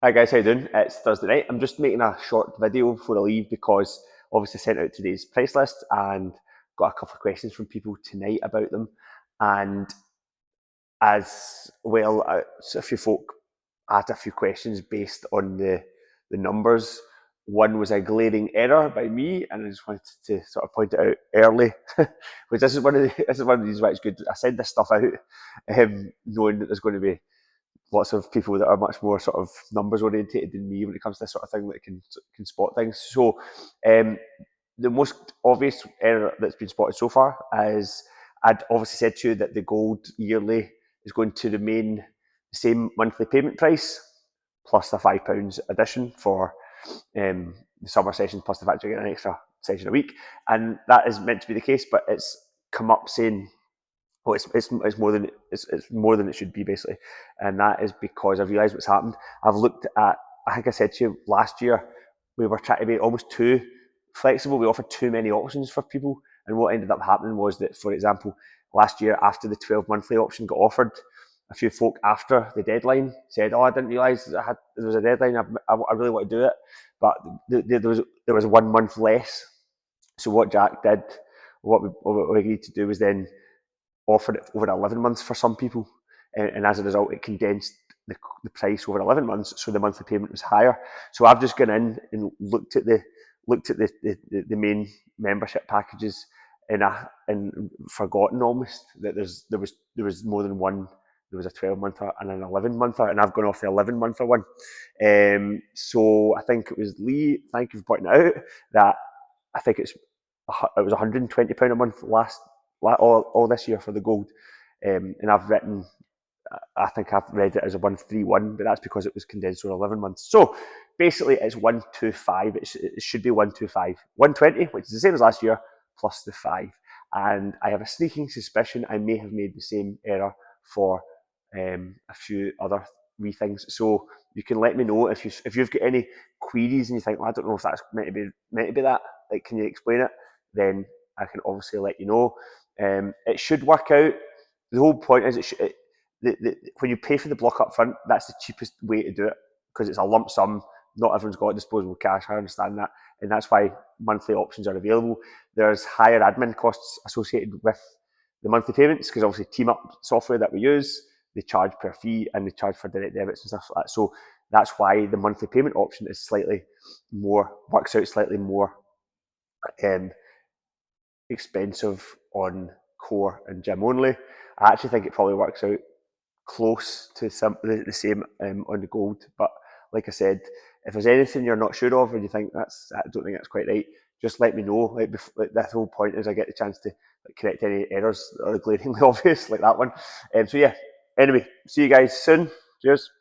Hi guys, how you doing? It's Thursday night. I'm just making a short video before I leave because obviously sent out today's price list and got a couple of questions from people tonight about them. And as well, so a few folk had a few questions based on the numbers. One was a glaring error by me, and I just wanted to sort of point it out early, which this is one of the reasons why it's good. I send this stuff out, knowing that there's going to be lots of people that are much more sort of numbers orientated than me when it comes to this sort of thing that can spot things. So um, the most obvious error that's been spotted so far is I'd obviously said to you that the gold yearly is going to remain the same monthly payment price plus the £5 addition for the summer session plus the fact you're getting an extra session a week, and that is meant to be the case, but it's come up saying well, it's more than it should be basically, and that is because I've realised what's happened. I've looked at. I think I said to you last year we were trying to be almost too flexible. We offered too many options for people, and what ended up happening was that, for example, last year after the 12 monthly option got offered, a few folk after the deadline said, "Oh, I didn't realise there was a deadline. I really want to do it," but there was 1 month less. So what Jack did, what we agreed to do was then offered it over 11 months for some people, and as a result, it condensed the price over 11 months, so the monthly payment was higher. So I've just gone in and looked at the main membership packages, and forgotten almost that there was more than one. There was a 12-monther and an 11-monther, and I've gone off the 11-monther one. So I think it was Lee. Thank you for pointing out that I think it was £120 a month all this year for the gold, and I've written. I think I've read it as a 131, but that's because it was condensed over 11 months. So basically, it's 125. It should be 125, 120, which is the same as last year, plus the five. And I have a sneaking suspicion I may have made the same error for a few other wee things. So you can let me know if you've got any queries and you think, well, I don't know if that's meant to be that. Like, can you explain it? Then I can obviously let you know. It should work out. The whole point is when you pay for the block up front, that's the cheapest way to do it because it's a lump sum. Not everyone's got disposable cash. I understand that, and that's why monthly options are available. There's higher admin costs associated with the monthly payments because obviously Team Up software that we use, they charge per fee and they charge for direct debits and stuff like that. So that's why the monthly payment option is works out slightly more um, expensive on core and gym only. I actually think it probably works out close to the same on the gold. But like I said, if there's anything you're not sure of and you think I don't think that's quite right, just let me know. Like the whole point is I get the chance to correct any errors that are glaringly obvious like that one. So yeah. Anyway, see you guys soon. Cheers.